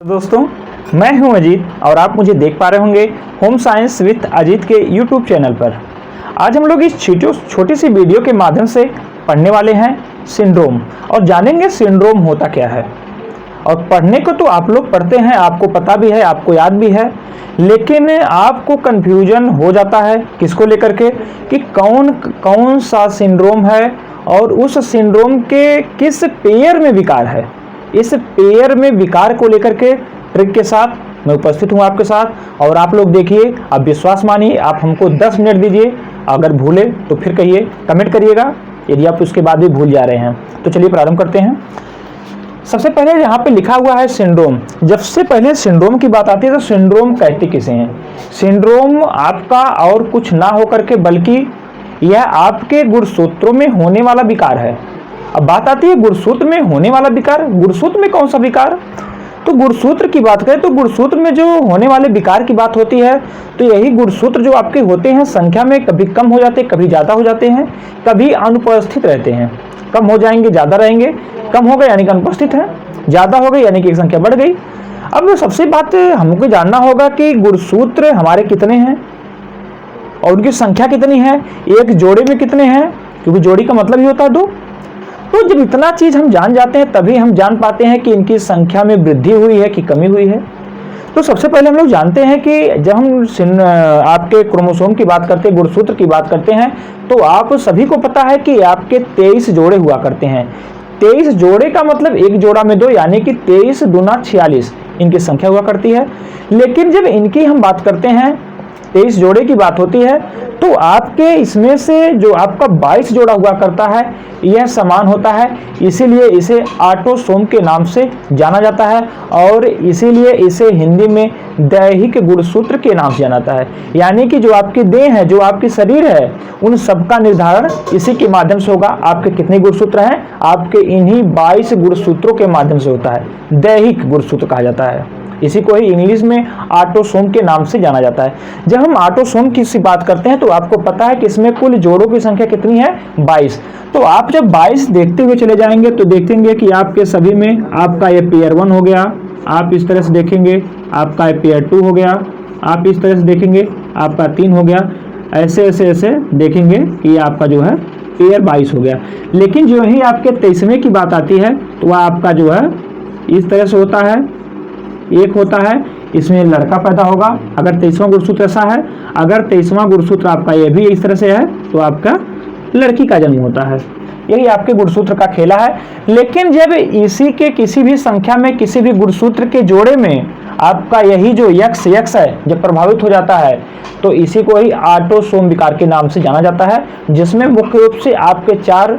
दोस्तों, मैं हूं अजीत और आप मुझे देख पा रहे होंगे होम साइंस विद अजीत के यूट्यूब चैनल पर। आज हम लोग इस छोटी सी वीडियो के माध्यम से पढ़ने वाले हैं सिंड्रोम और जानेंगे सिंड्रोम होता क्या है। और पढ़ने को तो आप लोग पढ़ते हैं, आपको पता भी है, आपको याद भी है, लेकिन आपको कन्फ्यूजन हो जाता है किसको लेकर के कि कौन सा सिंड्रोम है और उस सिंड्रोम के किस पेयर में विकार है। इस पेयर में विकार को लेकर के ट्रिक के साथ मैं उपस्थित हूं आपके साथ। और आप लोग देखिए, आप विश्वास मानिए, आप हमको 10 मिनट दीजिए, अगर भूले तो फिर कहिए, कमेंट करिएगा यदि आप उसके बाद भी भूल जा रहे हैं। तो चलिए प्रारंभ करते हैं। सबसे पहले यहाँ पे लिखा हुआ है सिंड्रोम। जब से पहले सिंड्रोम की बात आती है तो सिंड्रोम कहते किसे हैं? सिंड्रोम आपका और कुछ ना होकर के बल्कि यह आपके गुणसूत्रों में होने वाला विकार है। अब बात आती है गुणसूत्र में होने वाला विकार। गुणसूत्र में कौन सा विकार? तो गुणसूत्र की बात करें तो गुणसूत्र में जो होने वाले विकार की बात होती है तो यही गुणसूत्र जो आपके होते हैं संख्या में कभी कम हो जाते हैं, कभी ज़्यादा हो जाते हैं, कभी अनुपस्थित रहते हैं। कम हो जाएंगे, ज़्यादा रहेंगे। कम हो गए यानी कि अनुपस्थित है, ज़्यादा हो गई यानी कि एक संख्या बढ़ गई। अब सबसे बात हमको जानना होगा कि गुणसूत्र हमारे कितने हैं और उनकी संख्या कितनी है, एक जोड़े में कितने हैं, क्योंकि जोड़ी का मतलब ही होता है 2। तो जब इतना चीज हम जान जाते हैं तभी हम जान पाते हैं कि इनकी संख्या में वृद्धि हुई है कि कमी हुई है। तो सबसे पहले हम लोग जानते हैं कि जब हम आपके क्रोमोसोम की बात करते हैं, गुणसूत्र की बात करते हैं, तो आप सभी को पता है कि आपके 23 जोड़े हुआ करते हैं। 23 जोड़े का मतलब एक जोड़ा में 2 यानी कि 23 दूना 46 इनकी संख्या हुआ करती है। लेकिन जब इनकी हम बात करते हैं, 23 जोड़े की बात होती है, तो आपके इसमें से जो आपका 22 जोड़ा हुआ करता है यह समान होता है, इसीलिए इसे ऑटोसोम के नाम से जाना जाता है और इसीलिए इसे हिंदी में दैहिक गुणसूत्र के नाम से जाना जाता है। यानी कि जो आपकी देह है, जो आपकी शरीर है, उन सबका निर्धारण इसी के माध्यम से होगा। आपके कितने गुणसूत्र हैं? आपके इन्हीं 22 गुणसूत्रों के माध्यम से होता है। दैहिक गुणसूत्र कहा जाता है, इसी को ही इंग्लिश में ऑटोसोम के नाम से जाना जाता है। जब हम ऑटोसोम की सी बात करते हैं तो आपको पता है कि इसमें कुल जोड़ों की संख्या कितनी है? 22। तो आप जब 22 देखते हुए चले जाएंगे तो देखेंगे कि आपके सभी में आपका ये पेयर 1 हो गया, आप इस तरह से देखेंगे आपका ये पेयर 2 हो गया, आप इस तरह से देखेंगे आपका 3 हो गया, ऐसे ऐसे ऐसे देखेंगे कि आपका जो है पेयर 22 हो गया। लेकिन जो ही आपके 23वें की बात आती है तो वह आपका जो है इस तरह से होता है, एक होता है, इसमें लड़का पैदा होगा अगर 23वां गुणसूत्र ऐसा है। अगर 23वां गुणसूत्र आपका ये भी इस तरह से है तो आपका लड़की का जन्म होता है। यही आपके गुणसूत्र का खेला है। लेकिन जब इसी के किसी भी संख्या में किसी भी गुणसूत्र के जोड़े में आपका यही जो यक्स है जब प्रभावित हो जाता है तो इसी को ही ऑटोसोम विकार के नाम से जाना जाता है, जिसमें मुख्य रूप से आपके 4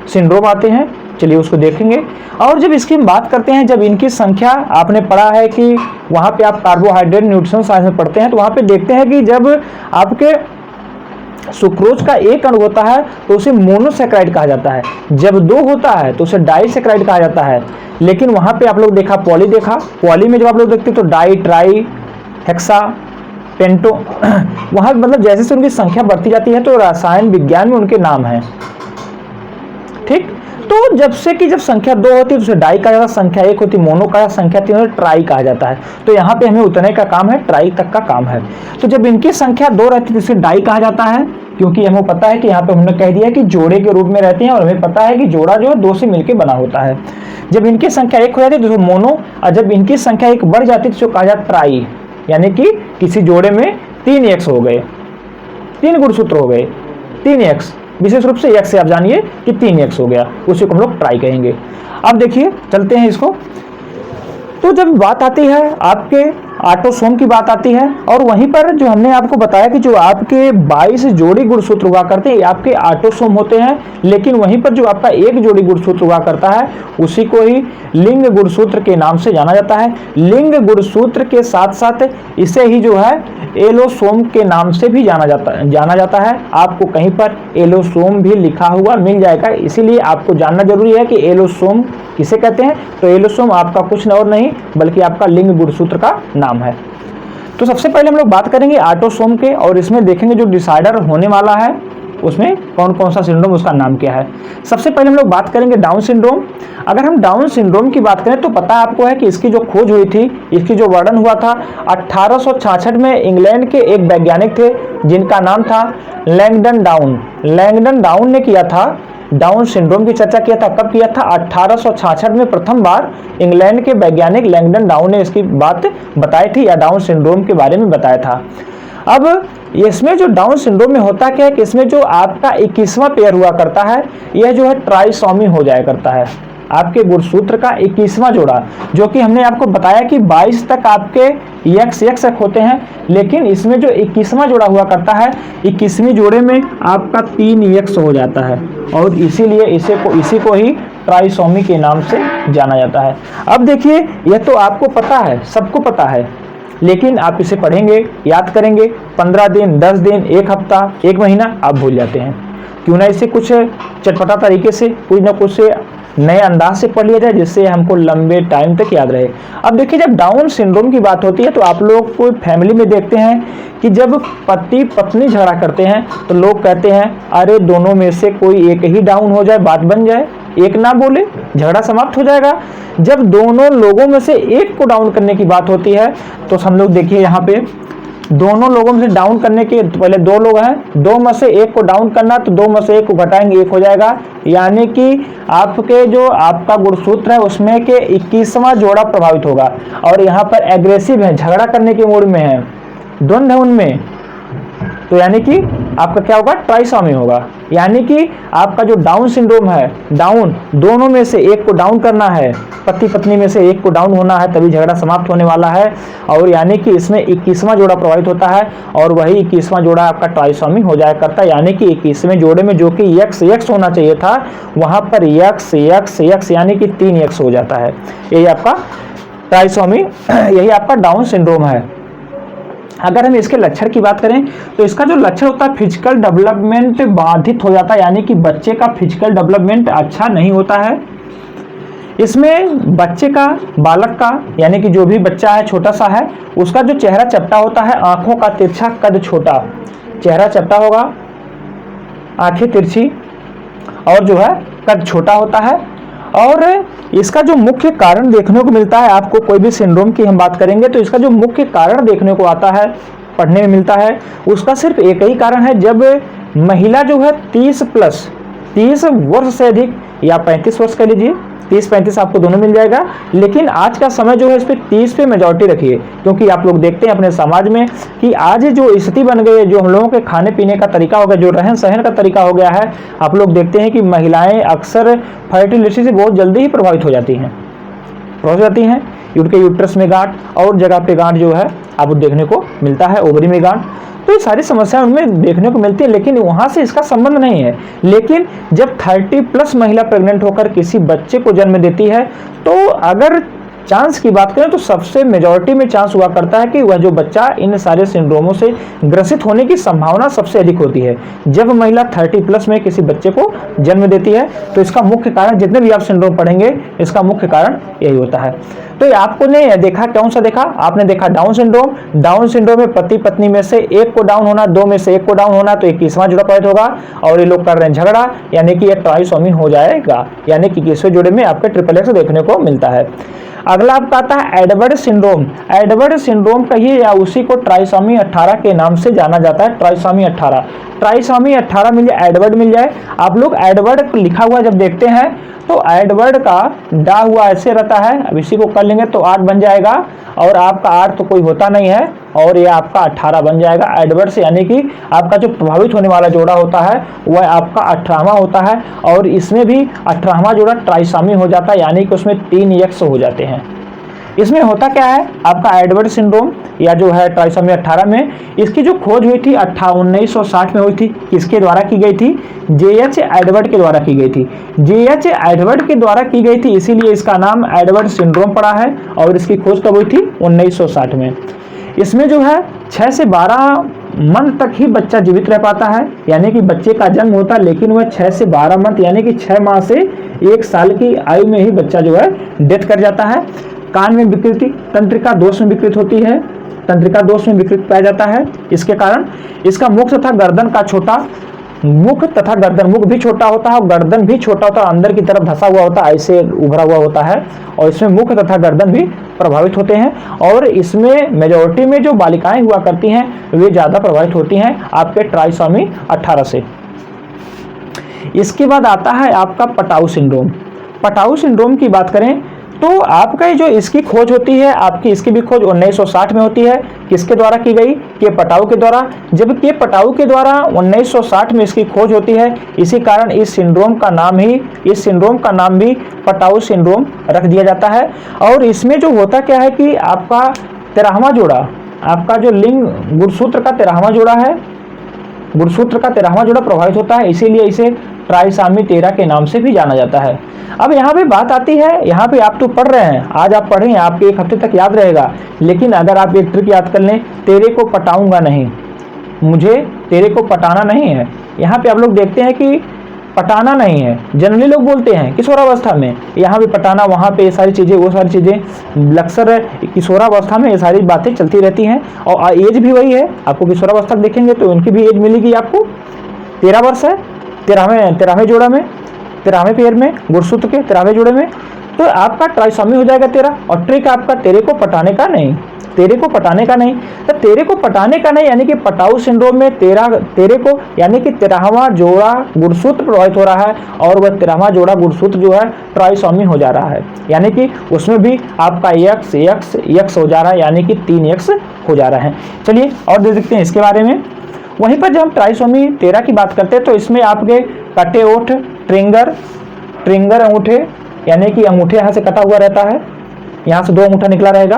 सिंड्रोम आते हैं। चलिए उसको देखेंगे। और जब इसकी बात करते हैं, जब इनकी संख्या आपने पढ़ा है कि वहाँ पे आप कार्बोहाइड्रेट न्यूट्रिशन साइंस में पढ़ते हैं तो वहाँ पे देखते हैं कि जब आपके सुक्रोज का एक अणु होता है तो उसे मोनोसैकेराइड कहा जाता है, जब 2 होता है तो उसे डाइसैकेराइड कहा जाता है। लेकिन वहाँ पे आप लोग देखा पॉली देखा, पॉली में जब आप लोग देखते तो डाई, ट्राई, हेक्सा, पेंटो वहाँ मतलब जैसे से उनकी संख्या बढ़ती जाती है तो रसायन विज्ञान में उनके नाम हैं। ठीक, तो जब से कि जब संख्या 2 होती है तो उसे डाई कहा जाता है, संख्या 1 होती है मोनो कहा जाता है, संख्या 3 होती है ट्राई कहा जाता है। तो यहाँ पे हमें उतने का काम है, ट्राई तक का काम है। तो जब इनकी संख्या 2 रहती है तो इसे डाई कहा जाता है, क्योंकि हमें पता है कि यहाँ पे हमने कह दिया कि जोड़े के रूप में रहते हैं और हमें पता है कि जोड़ा जो है 2 से मिलकर बना होता है। जब इनकी संख्या 1 हो जाती है तो मोनो, और जब इनकी संख्या 1 बढ़ जाती है तो कहा जाता है ट्राई, यानी कि किसी जोड़े में 3 एक्स हो गए, 3 गुणसूत्र हो गए, 3 एक्स, विशेष रूप से एक्स से आप जानिए कि 3 एक्स हो गया, उसी को हम लोग ट्राई कहेंगे। अब देखिए चलते हैं इसको। तो जब बात आती है आपके ऑटोसोम की बात आती है और वहीं पर जो हमने आपको बताया कि जो आपके 22 जोड़ी गुणसूत्र हुआ करते हैं ये आपके ऑटोसोम होते हैं। लेकिन वहीं पर जो आपका एक जोड़ी गुणसूत्र हुआ करता है उसी को ही लिंग गुणसूत्र के नाम से जाना जाता है। लिंग गुणसूत्र के साथ साथ इसे ही जो है एलोसोम के नाम से भी जाना जाता है। आपको कहीं पर एलोसोम भी लिखा हुआ मिल जाएगा, इसीलिए आपको जानना जरूरी है कि एलोसोम किसे कहते हैं। तो एलोसोम आपका कुछ और नहीं बल्कि आपका लिंग गुणसूत्र का नाम है। तो सबसे पहले हम लोग बात करेंगे ऑटोसोम के और इसमें देखेंगे जो डिसाइडर होने वाला है उसमें कौन कौन सा सिंड्रोम, उसका नाम क्या है। सबसे पहले हम लोग बात करेंगे डाउन सिंड्रोम। अगर हम डाउन सिंड्रोम की बात करें तो पता आपको है कि इसकी जो खोज हुई थी, इसकी जो वर्णन हुआ था 1866 में इंग्लैंड के एक वैज्ञानिक थे जिनका नाम था लैंगडन डाउन। लैंगडन डाउन ने किया था, डाउन सिंड्रोम की चर्चा किया था। कब किया था? 1866 में प्रथम बार इंग्लैंड के वैज्ञानिक लैंगडन डाउन ने इसकी बात बताई थी या डाउन सिंड्रोम के बारे में बताया था। अब इसमें जो डाउन सिंड्रोम में होता क्या है कि इसमें जो आपका 21वां पेयर हुआ करता है, यह जो है ट्राइसोमी हो जाया करता है। आपके गुणसूत्र का 21वां जोड़ा, जो कि हमने आपको बताया कि 22 तक आपके एक्स होते हैं, लेकिन इसमें जो 21वां जोड़ा हुआ करता है, 21वीं जोड़े में आपका 3 एक्स हो जाता है और इसीलिए इसी को ही ट्राइसोमी के नाम से जाना जाता है। अब देखिए, यह तो आपको पता है, सबको पता है, लेकिन आप इसे पढ़ेंगे, याद करेंगे, 15 दिन, 10 दिन, 1 हफ्ता, 1 महीना आप भूल जाते हैं। क्यों ना इसे कुछ चटपटा तरीके से, कुछ ना कुछ से नए अंदाज से पढ़ लिया जाए जिससे हमको लंबे टाइम तक याद रहे। अब देखिए, जब डाउन सिंड्रोम की बात होती है तो आप लोग को फैमिली में देखते हैं कि जब पति पत्नी झगड़ा करते हैं तो लोग कहते हैं अरे दोनों में से कोई एक ही डाउन हो जाए, बात बन जाए, एक ना बोले, झगड़ा समाप्त हो जाएगा। जब दोनों लोगों में से एक को डाउन करने की बात होती है तो हम लोग देखिए यहाँ पे दोनों लोगों में से डाउन करने के पहले 2 लोग हैं, 2 में से एक को डाउन करना तो 2 में से एक को घटाएंगे, 1 हो जाएगा। यानी कि आपके जो आपका गुणसूत्र है उसमें के 21वां जोड़ा प्रभावित होगा और यहाँ पर एग्रेसिव है, झगड़ा करने के मूड में है, द्वंद्व है उनमें, तो यानी कि आपका क्या होगा? ट्राइसोमी होगा। यानी कि आपका जो डाउन सिंड्रोम है, डाउन दोनों में से एक को डाउन करना है, पति पत्नी में से एक को डाउन होना है, तभी झगड़ा समाप्त होने वाला है। और यानी कि इसमें 21वां जोड़ा प्रभावित होता है और वही 21वां जोड़ा आपका ट्राइसोमी हो जाया करता है। यानी कि 21वें जोड़े में जो कि एक्स होना चाहिए था, वहां पर एक्स यानी कि 3 एक्स हो जाता है। यही आपका ट्राइसोमी, यही आपका डाउन सिंड्रोम है। अगर हम इसके लक्षण की बात करें तो इसका जो लक्षण होता है, फिजिकल डेवलपमेंट बाधित हो जाता है, यानी कि बच्चे का फिजिकल डेवलपमेंट अच्छा नहीं होता है। इसमें बच्चे का, बालक का, यानी कि जो भी बच्चा है, छोटा सा है, उसका जो चेहरा चपटा होता है, आंखों का तिरछा, कद छोटा, चेहरा चपटा होगा, आंखें तिरछी और जो है कद छोटा होता है। और इसका जो मुख्य कारण देखने को मिलता है, आपको कोई भी सिंड्रोम की हम बात करेंगे तो इसका जो मुख्य कारण देखने को आता है, पढ़ने में मिलता है, उसका सिर्फ एक ही कारण है, जब महिला जो है 30 वर्ष से अधिक या 35 वर्ष कह लीजिए, 30-35 आपको दोनों मिल जाएगा, लेकिन आज का समय जो है इस पर 30 पे मेजॉरिटी रखिए, क्योंकि आप लोग देखते हैं अपने समाज में कि आज जो स्थिति बन गई है, जो हम लोगों के खाने पीने का तरीका हो गया, जो रहन सहन का तरीका हो गया है, आप लोग देखते हैं कि महिलाएं अक्सर फर्टिलिटी से बहुत जल्दी ही प्रभावित हो जाती हैं, उनके यूट्रस में गांठ और जगह पे गांठ जो है आपको देखने को मिलता है, ओवरी में गांठ, तो ये सारी समस्याएं उनमें देखने को मिलती है, लेकिन वहां से इसका संबंध नहीं है। लेकिन जब 30+ महिला प्रेग्नेंट होकर किसी बच्चे को जन्म देती है तो अगर चांस की बात करें तो सबसे मेजॉरिटी में चांस हुआ करता है कि वह जो बच्चा इन सारे सिंड्रोमों से ग्रसित होने की संभावना सबसे अधिक होती है जब महिला 30+ में किसी बच्चे को जन्म देती है। तो इसका मुख्य कारण, जितने भी आप सिंड्रोम पढ़ेंगे, इसका मुख्य कारण यही होता है। तो ये आपने देखा, कौन सा देखा? आपने देखा डाउन सिंड्रोम। डाउन सिंड्रोम में पति पत्नी में से एक को डाउन होना, 2 में से एक को डाउन होना, तो 21वां जोड़ा प्रभावित होगा और ये लोग कर रहे हैं झगड़ा, यानी कि ये ट्राइसोमी हो जाएगा, यानी कि 21वें जोड़े में आपके XXX देखने को मिलता है। अगला आपका आता है एडवर्ड सिंड्रोम। एडवर्ड सिंड्रोम कहिए या उसी को ट्राइसोमी 18 के नाम से जाना जाता है। ट्राइसोमी 18 मिल जाए, एडवर्ड मिल जाए। आप लोग एडवर्ड लिखा हुआ जब देखते हैं तो एडवर्ड का डा हुआ ऐसे रहता है, अब इसी को कर लेंगे तो 8 बन जाएगा और आपका 8 तो कोई होता नहीं है और ये आपका 18 बन जाएगा एडवर्ड से, यानी कि आपका जो प्रभावित होने वाला जोड़ा होता है वह आपका 18वां होता है और इसमें भी 18वां जोड़ा ट्राइसोमी हो जाता है, यानी कि उसमें 3 एक्स हो जाते हैं। इसमें होता क्या है, आपका एडवर्ड सिंड्रोम या जो है ट्राइसोमी 18 में, इसकी जो खोज हुई थी 1960 में हुई थी। किसके द्वारा की गई थी? J.H. एडवर्ड के द्वारा की गई थी। J.H. एडवर्ड के द्वारा की गई थी, इसीलिए इसका नाम एडवर्ड सिंड्रोम पड़ा है और इसकी खोज कब हुई थी? 1960 में। इसमें जो है 6 से 12 मंथ तक ही बच्चा जीवित रह पाता है, यानी कि बच्चे का जन्म होता है लेकिन वह 6 से 12 मंथ यानी कि 6 माह से 1 साल की आयु में ही बच्चा जो है डेथ कर जाता है। कान में विकृति, तंत्रिका दोष में विकृत होती है, तंत्रिका दोष में विकृत पाया जाता है। इसके कारण इसका मुख तथा गर्दन का छोटा मुख तथा गर्दन, मुख भी छोटा होता है और गर्दन भी छोटा होता है, अंदर की तरफ धंसा हुआ होता है, ऐसे उभरा हुआ होता है, और इसमें मुख तथा गर्दन भी प्रभावित होते हैं। और इसमें मेजॉरिटी में जो बालिकाएं हुआ करती हैं वे ज़्यादा प्रभावित होती हैं आपके ट्राइसोमी 18 से। इसके बाद आता है आपका पटाऊ सिंड्रोम। पटाऊ सिंड्रोम की बात करें तो आपका जो इसकी खोज होती है, आपकी इसकी भी खोज 1960 में होती है। किसके द्वारा की गई? के पटाऊ के द्वारा। जब के पटाऊ के द्वारा 1960 में इसकी खोज होती है, इसी कारण इस सिंड्रोम का नाम भी पटाऊ सिंड्रोम रख दिया जाता है। और इसमें जो होता क्या है कि आपका 13वां जोड़ा, आपका जो लिंग गुणसूत्र का 13वां जोड़ा है, गुणसूत्र का 13वां जोड़ा प्रभावित होता है, इसीलिए इसे ट्राइसॉमी 13 के नाम से भी जाना जाता है। अब यहाँ पे बात आती है, यहाँ पे आप तो पढ़ रहे हैं, आज आप पढ़ें, आपके एक हफ्ते तक याद रहेगा, लेकिन अगर आप एक ट्रिक याद कर लें, तेरे को पटाऊंगा नहीं, मुझे तेरे को पटाना नहीं है। यहाँ पे आप लोग देखते हैं कि पटाना नहीं है, जनरली लोग बोलते हैं किशोरावस्था में, यहाँ पे पटाना, वहाँ पे ये सारी चीज़ें, वो सारी चीज़ें, अक्सर किशोरावस्था में ये सारी बातें चलती रहती हैं। और एज भी वही है, आपको किशोरावस्था देखेंगे तो उनकी भी एज मिलेगी आपको, 13 वर्ष है, 13वें जोड़ा में, 13वें पेयर में, गुणसूत्र के 13वें जोड़े में, तो आपका ट्राइसॉमी हो जाएगा 13। और ट्रिक आपका तेरे को पटाने का नहीं, तेरे को पटाने का नहीं। तो तेरे को पटाने का नहीं यानी कि पटाऊ सिंड्रोम में तेरे को यानी कि 13वां जोड़ा गुणसूत्र प्रभावित हो रहा है, और वह 13वां जोड़ा गुणसूत्र जो है ट्राइसॉमी हो जा रहा है, यानी कि उसमें भी आपका एक्स हो जा रहा है, यानी कि 3x हो जा रहा है। चलिए और देख देखते हैं इसके बारे में। वहीं पर जब हम ट्राइसॉमी 13 की बात करते हैं तो इसमें आपके कटे ओठ, ट्रिंगर अंगूठे, यानी कि अंगूठे यहाँ से कटा हुआ रहता है, यहाँ से 2 अंगूठा निकला रहेगा,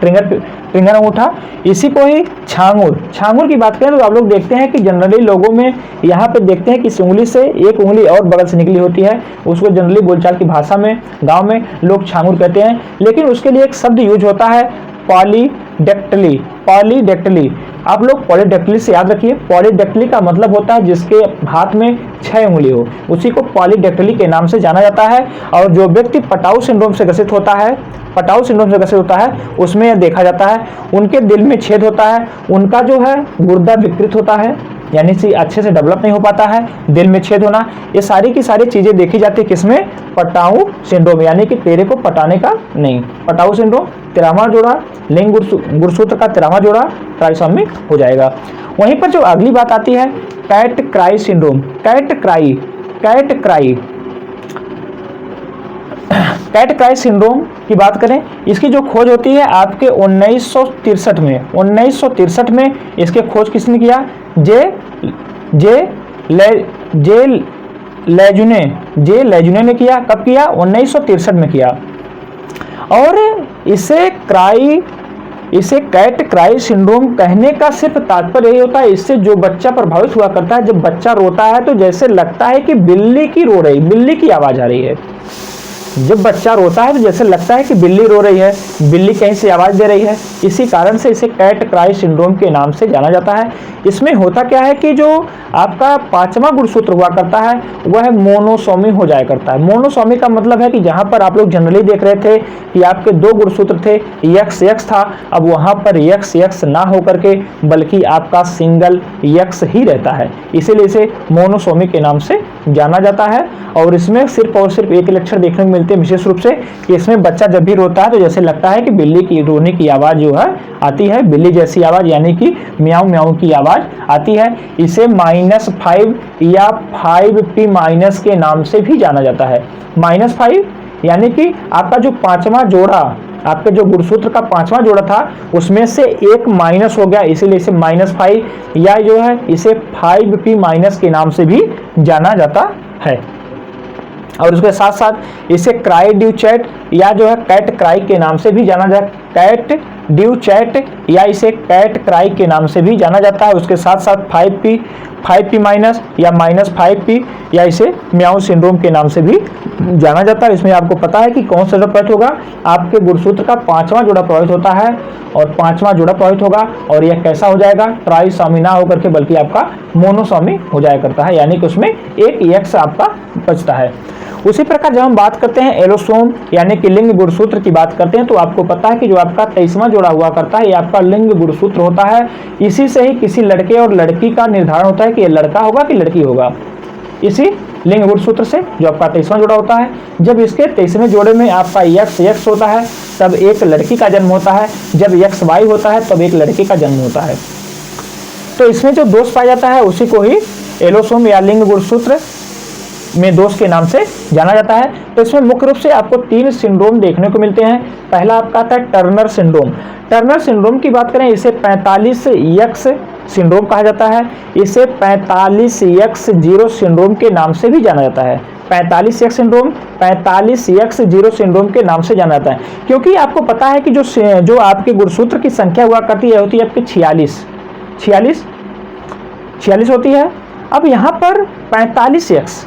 ट्रिंगर अंगूठा, इसी को ही छांगुर की बात करें तो आप लोग देखते हैं कि जनरली लोगों में यहाँ पे देखते हैं कि इस उंगली से एक उंगली और बगल से निकली होती है, उसको जनरली बोलचाल की भाषा में गांव में लोग छांगुर कहते हैं, लेकिन उसके लिए एक शब्द यूज होता है पॉलीडेक्टली। आप लोग पॉलीडेक्टली से याद रखिए, पॉलीडेक्टली का मतलब होता है जिसके हाथ में 6 उंगली हो, उसी को पॉलीडेक्टली के नाम से जाना जाता है। और जो व्यक्ति पटाऊ सिंड्रोम से ग्रसित होता है, उसमें यह देखा जाता है उनके दिल में छेद होता है, उनका जो है गुर्दा विकृत होता है, यानी कि अच्छे से डेवलप नहीं हो पाता है, दिल में छेद होना, ये सारी की सारी चीजें देखी जाती है किसमें? पटाऊ सिंड्रोम, यानी कि तेरे को पटाने का नहीं। पटाऊ सिंड्रोम 13वां जोड़ा, लिंग गुणसूत्र का 13वां जोड़ा ट्राइसॉमी हो जाएगा। वहीं पर जो अगली बात आती है cat cry syndrome. Cat cry syndrome की बात करें, इसकी जो खोज होती है आपके 1963 में इसके खोज किसने किया? जे लेजुने ने किया। कब किया? 1963 में किया। और इसे कैट क्राई सिंड्रोम कहने का सिर्फ तात्पर्य यही होता है, इससे जो बच्चा प्रभावित हुआ करता है, जब बच्चा रोता है तो जैसे लगता है कि बिल्ली की आवाज आ रही है। जब बच्चा रोता है तो जैसे लगता है कि बिल्ली रो रही है, बिल्ली कहीं से आवाज दे रही है, इसी कारण से इसे कैट क्राई सिंड्रोम के नाम से जाना जाता है। इसमें होता क्या है कि जो आपका 5वां गुणसूत्र हुआ करता है वह मोनोसोमी हो जाया करता है। मोनोसोमी का मतलब है कि जहां पर आप लोग जनरली देख रहे थे कि आपके 2 गुणसूत्र थे, एक्स था, अब वहां पर एक्स ना होकर के बल्कि आपका सिंगल एक्स ही रहता है, इसीलिए इसे मोनोसोमी के नाम से जाना जाता है। और इसमें सिर्फ और सिर्फ एक लक्षण देखने को मिलते हैं विशेष रूप से कि इसमें बच्चा जब भी रोता है तो जैसे लगता है कि बिल्ली की रोने की आवाज जो है आती है, बिल्ली जैसी आवाज, यानी कि म्याऊ म्याऊ की आवाज आती है। इसे -5 या 5p माइनस के नाम से भी जाना जाता है। -5 यानी कि आपका जो 5वां जोड़ा, आपके जो गुणसूत्र का 5वां जोड़ा था उसमें से एक माइनस हो गया, इसीलिए इसे -5 या जो है इसे 5p माइनस के नाम से भी जाना जाता है। और उसके साथ साथ इसे क्राई ड्यू चैट या जो है कैट क्राई के नाम से भी जाना जाता है, कैट ड्यू चैट या इसे कैट क्राई के नाम से भी जाना जाता है। उसके साथ साथ 5p माइनस या -5p या इसे म्याऊ सिंड्रोम के नाम से भी जाना जाता है। इसमें आपको पता है कि कौन सा जोड़ा प्रभावित होगा? आपके गुणसूत्र का 5वां जोड़ा प्रभावित होता है, और 5वां जोड़ा प्रभावित होगा, और यह कैसा हो जाएगा? ट्राइसॉमी ना होकर के बल्कि आपका मोनोसॉमी हो जाया करता है, यानी कि उसमें एक एक्स आपका बचता है। उसी प्रकार जब हम बात करते हैं एलोसोम यानी कि लिंग गुणसूत्र की बात करते हैं, तो आपको पता है कि जो आपका 23वां जोड़ा हुआ करता है ये आपका लिंग गुणसूत्र होता है। इसी से ही किसी लड़के और लड़की का निर्धारण होता है कि ये लड़का होगा कि लड़की होगा, इसी लिंग गुणसूत्र से जो आपका 23वां जोड़ा होता है। जब इसके 23वें जोड़े में आपका एक्स होता है तब एक लड़की का जन्म होता है, जब एक्स वाई होता है तब एक लड़के का जन्म होता है। तो इसमें जो दोष पाया जाता है उसी को ही एलोसोम या लिंग गुणसूत्र में दोष के नाम से जाना जाता है। तो इसमें मुख्य रूप से आपको 3 सिंड्रोम देखने को मिलते हैं। पहला आपका आता है टर्नर सिंड्रोम। टर्नर सिंड्रोम की बात करें, इसे 45X सिंड्रोम कहा जाता है। इसे 45X0 सिंड्रोम के नाम से भी जाना जाता है। 45X सिंड्रोम 45X0 सिंड्रोम के नाम से जाना जाता है, क्योंकि आपको पता है कि जो आपके गुणसूत्र की संख्या हुआ करती है होती है आपकी 46 होती है। अब यहाँ पर 45X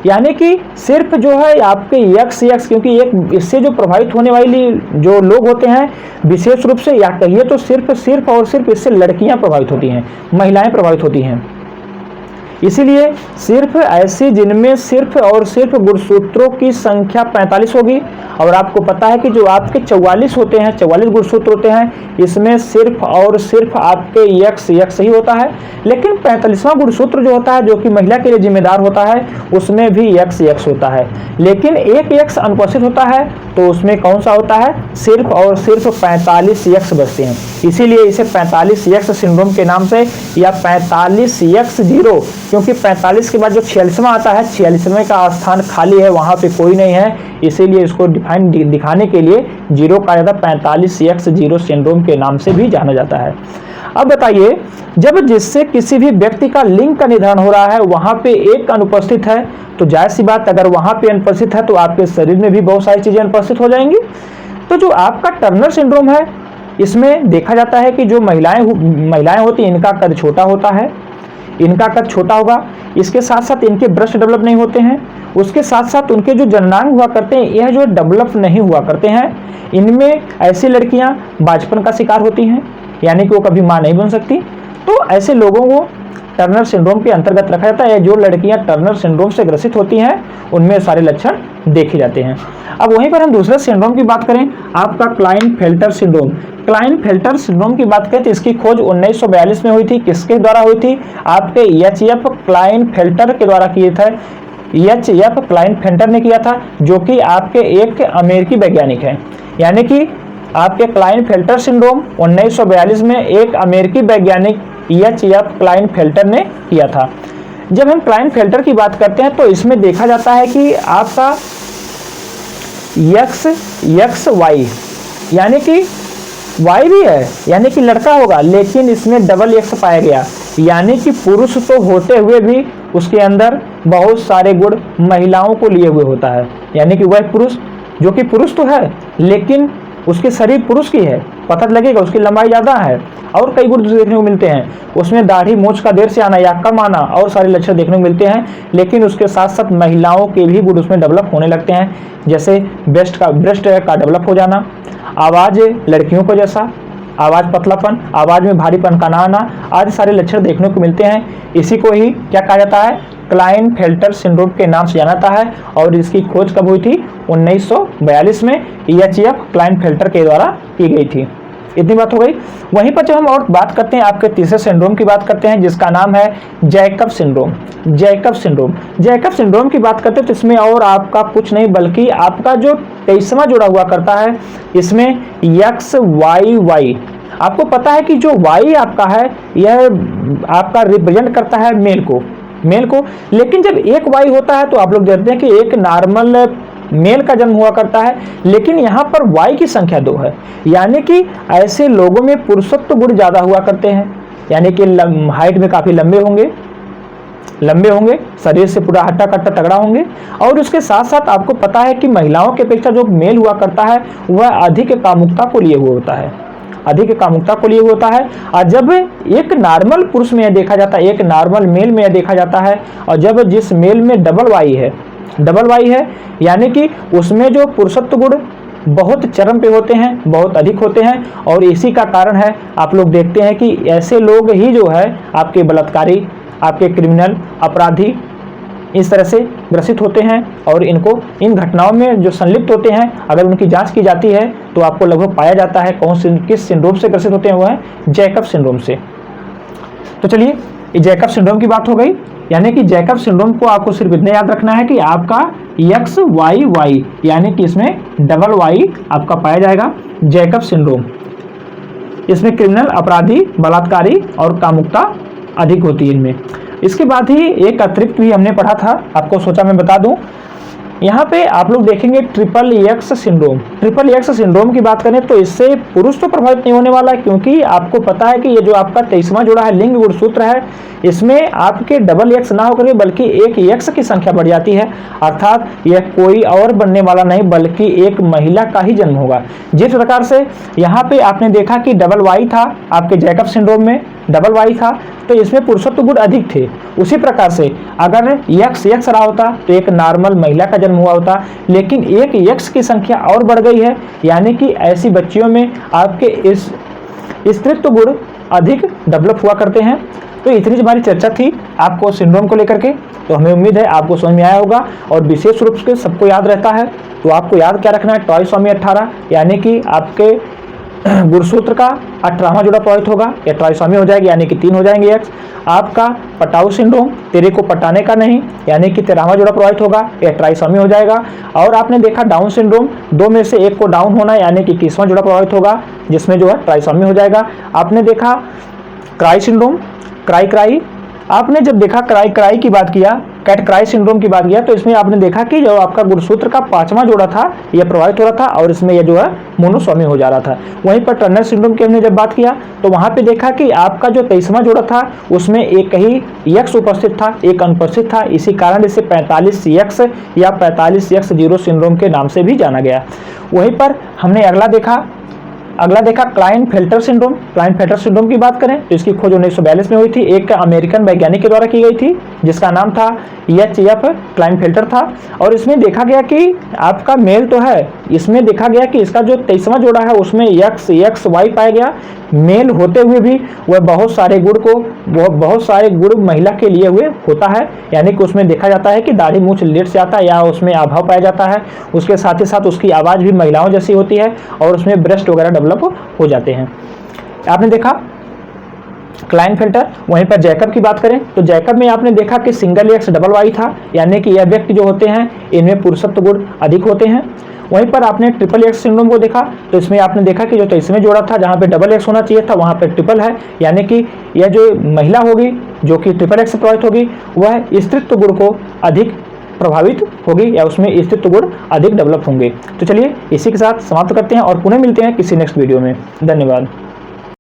यानी कि सिर्फ जो है आपके X, क्योंकि एक इससे जो प्रभावित होने वाली जो लोग होते हैं विशेष रूप से, या कहिए तो सिर्फ और सिर्फ इससे लड़कियां प्रभावित होती हैं, महिलाएं प्रभावित होती हैं। इसीलिए सिर्फ ऐसी जिनमें सिर्फ और सिर्फ गुणसूत्रों की संख्या 45 होगी। और आपको पता है कि जो आपके 44 होते हैं, 44 गुणसूत्र होते हैं, इसमें सिर्फ और सिर्फ आपके X ही होता है। लेकिन 45वां गुणसूत्र जो होता है, जो कि महिला के लिए जिम्मेदार होता है, उसमें भी X होता है। लेकिन एक X अनुपस्थित होता है, तो उसमें कौन सा होता है? सिर्फ और सिर्फ 45X बचते हैं। इसीलिए इसे 45X सिंड्रोम के नाम से या 45X0, क्योंकि 45 के बाद जो 46वां आता है, 46वें का स्थान खाली है, वहां पे कोई नहीं है, इसीलिए इसको दिखाने के लिए 0 कहा जाता है। 45X0 सिंड्रोम के नाम से भी जाना जाता है। अब बताइए, जब जिससे किसी भी व्यक्ति का लिंग का निर्धारण हो रहा है वहां पे एक अनुपस्थित है, तो जाहिर सी बात अगर वहां पे अनुपस्थित है तो आपके शरीर में भी बहुत सारी चीजें अनुपस्थित हो जाएंगी। तो जो आपका टर्नर सिंड्रोम है, इसमें देखा जाता है कि जो महिलाएं होती हैं, इनका कद छोटा होता है, इनका कद छोटा होगा। इसके साथ साथ इनके ब्रेस्ट डेवलप नहीं होते हैं। उसके साथ साथ उनके जो जननांग हुआ करते हैं, यह जो डेवलप नहीं हुआ करते हैं। इनमें ऐसी लड़कियां बांझपन का शिकार होती हैं, यानी कि वो कभी मां नहीं बन सकती। तो ऐसे लोगों को टर्नर सिंड्रोम के अंतर्गत रखा जाता है। जो लड़कियां टर्नर सिंड्रोम से ग्रसित होती हैं, उनमें सारे लक्षण देखे जाते हैं। अब वहीं पर हम दूसरे सिंड्रोम की बात करें, आपका क्लाइनफेल्टर सिंड्रोम। क्लाइनफेल्टर सिंड्रोम की बात करें तो इसकी खोज 1942 में हुई थी। किसके द्वारा हुई थी? आपके H.F. क्लाइनफेल्टर के द्वारा किए थे। H.F. क्लाइनफेल्टर ने किया था, जो कि आपके एक अमेरिकी वैज्ञानिक हैं। यानी कि आपके क्लाइनफेल्टर सिंड्रोम 1942 में एक अमेरिकी वैज्ञानिक H.F. क्लाइनफेल्टर ने किया था। जब हम क्लाइनफेल्टर की बात करते हैं तो इसमें देखा जाता है कि आपका XY यानी कि Y भी है, यानी कि लड़का होगा, लेकिन इसमें डबल X पाया गया, यानी कि पुरुष तो होते हुए भी उसके अंदर बहुत सारे गुण महिलाओं को लिए हुए होता है। यानी कि वह पुरुष जो कि पुरुष तो है, लेकिन उसके शरीर पुरुष की है, पता लगेगा उसकी लंबाई ज़्यादा है, और कई गुण देखने को मिलते हैं। उसमें दाढ़ी मूंछ का देर से आना या कम आना और सारे लक्षण देखने को मिलते हैं। लेकिन उसके साथ साथ महिलाओं के भी गुण उसमें डेवलप होने लगते हैं, जैसे ब्रेस्ट का डेवलप हो जाना, आवाज़ लड़कियों को जैसा, आवाज़ पतलापन, आवाज़ में भारीपन का ना आना, आदि सारे लक्षण देखने को मिलते हैं। इसी को ही क्या कहा जाता है? क्लाइनफेल्टर सिंड्रोम के नाम से जाना जाता है। और इसकी खोज कब हुई थी? 1942 में H.F. क्लाइनफेल्टर के द्वारा की गई थी। इतनी बात हो गई। वहीं पर जब हम और बात करते हैं, आपके तीसरे सिंड्रोम की बात करते हैं, जिसका नाम है जैकब सिंड्रोम। जैकब सिंड्रोम की बात करते हैं तो इसमें और आपका कुछ नहीं बल्कि आपका जो 23वां जोड़ा हुआ करता है, इसमें XYY। आपको पता है कि जो Y आपका है, यह आपका रिप्रेजेंट करता है मेल को। लेकिन जब एक Y होता है तो आप लोग जानते हैं कि एक नॉर्मल मेल का जन्म हुआ करता है, लेकिन यहाँ पर Y की संख्या 2 है। यानी कि ऐसे लोगों में पुरुषत्व गुण ज़्यादा हुआ करते हैं, यानी कि हाइट में काफ़ी लंबे होंगे, शरीर से पूरा हट्टा कट्टा तगड़ा होंगे। और उसके साथ साथ आपको पता है कि महिलाओं की अपेक्षा जो मेल हुआ करता है वह अधिक कामुकता को लिए हुआ होता है। और जब एक नॉर्मल पुरुष में यह देखा जाता है, एक नॉर्मल मेल में यह देखा जाता है, और जब जिस मेल में डबल वाई है, यानी कि उसमें जो पुरुषत्व गुण बहुत चरम पे होते हैं, बहुत अधिक होते हैं। और इसी का कारण है आप लोग देखते हैं कि ऐसे लोग ही जो है आपके बलात्कारी, आपके क्रिमिनल अपराधी इस तरह से ग्रसित होते हैं और इनको इन घटनाओं में जो संलिप्त होते हैं अगर उनकी जांच की जाती है तो आपको लगभग पाया जाता है किस सिंड्रोम से ग्रसित होते हैं, वो है जैकब सिंड्रोम से। तो चलिए, ये जैकब सिंड्रोम की बात हो गई। यानी कि जैकब सिंड्रोम को आपको सिर्फ इतना याद रखना है कि आपका XYY यानी कि इसमें डबल Y आपका पाया जाएगा, जैकब सिंड्रोम। इसमें क्रिमिनल, अपराधी, बलात्कारी और कामुकता अधिक होती है इनमें। इसके बाद ही एक अतिरिक्त भी हमने पढ़ा था, आपको सोचा मैं बता दूं। यहाँ पे आप लोग देखेंगे XXX सिंड्रोम। XXX सिंड्रोम की बात करें तो इससे पुरुष तो प्रभावित नहीं होने वाला है, क्योंकि आपको पता है कि ये जो आपका 23वां जोड़ा है लिंग गुणसूत्र है, इसमें आपके डबल X ना होकर बल्कि एक X की संख्या बढ़ जाती है, अर्थात यह कोई और बनने वाला नहीं बल्कि एक महिला का ही जन्म होगा। जिस प्रकार से यहाँ पे आपने देखा कि डबल Y था आपके जैकब सिंड्रोम में, डबल Y था तो इसमें पुरुषत्व गुण अधिक थे। उसी प्रकार से अगर X रहा होता तो एक नॉर्मल महिला का जन्म हुआ होता, लेकिन एक X की संख्या और बढ़ गई है, यानी कि ऐसी बच्चियों में आपके इस स्त्रीत्व गुण अधिक डेवलप हुआ करते हैं। तो इतनी हमारी चर्चा थी आपको सिंड्रोम को लेकर के, तो हमें उम्मीद है आपको समझ में आया होगा और विशेष रूप से सबको याद रहता है। तो आपको याद क्या रखना है, ट्राइसोमी 18 यानी कि आपके गुणसूत्र का 18वां जोड़ा प्रभावित होगा या ट्राइसोमी हो जाएगी, यानी कि 3 हो जाएंगे X। आपका पटाऊ सिंड्रोम, तेरे को पटाने का नहीं, यानी कि 13वां जोड़ा प्रभावित होगा या ट्राइसोमी हो जाएगा। और आपने देखा डाउन सिंड्रोम, 2 में से 1 को डाउन होना यानी कि 21वां जोड़ा प्रभावित होगा, जिसमें जो है ट्राइसोमी हो जाएगा। आपने देखा क्राई सिंड्रोम, क्राई आपने जब देखा क्राई की बात किया, कैट क्राई सिंड्रोम की बात किया, तो इसमें आपने देखा कि जो आपका गुणसूत्र का 5वां जोड़ा था यह प्रभावित हो रहा था और इसमें यह जो है मोनोसोमी हो जा रहा था। वहीं पर टर्नर सिंड्रोम की हमने जब बात किया तो वहां पे देखा कि आपका जो 23वां जोड़ा था उसमें एक ही X उपस्थित था, एक अनुपस्थित था। इसी कारण इसे 45X या 45X0 सिंड्रोम के नाम से भी जाना गया। वहीं पर हमने अगला देखा क्लाइनफेल्टर सिंड्रोम। क्लाइनफेल्टर सिंड्रोम की बात करें तो इसकी खोज 1942 में हुई थी, एक अमेरिकन वैज्ञानिक के द्वारा की गई थी जिसका नाम था EHF क्लाइनफेल्टर था। और इसमें देखा गया कि आपका मेल तो है, इसमें देखा गया कि इसका जो 23वां जोड़ा है उसमें XY पाया गया। मेल होते हुए भी वह बहुत सारे गुण महिला के लिए हुए होता है, यानी कि उसमें देखा जाता है कि दाढ़ी मूंछ लेट से आता है या उसमें अभाव पाया जाता है। उसके साथ ही साथ उसकी आवाज़ भी महिलाओं जैसी होती है और उसमें ब्रेस्ट वगैरह डेवलप हो जाते हैं। आपने देखा क्लाइनफेल्टर। वहीं पर जैकब की बात करें तो जैकब में आपने देखा कि सिंगल X डबल Y था, यानी कि यह व्यक्ति जो होते हैं इनमें पुरुषत्व गुण अधिक होते हैं। वहीं पर आपने XXX सिंड्रोम को देखा तो इसमें आपने देखा कि जो 23वें जोड़ा था जहां पे डबल X होना चाहिए था वहां पे ट्रिपल है, यानी कि यह जो महिला होगी जो कि XXX से प्रभावित होगी वह स्त्रीत्व गुण को अधिक प्रभावित होगी या उसमें स्त्रीत्व गुण अधिक डेवलप होंगे। तो चलिए इसी के साथ समाप्त करते हैं और पुनः मिलते हैं किसी नेक्स्ट वीडियो में। धन्यवाद।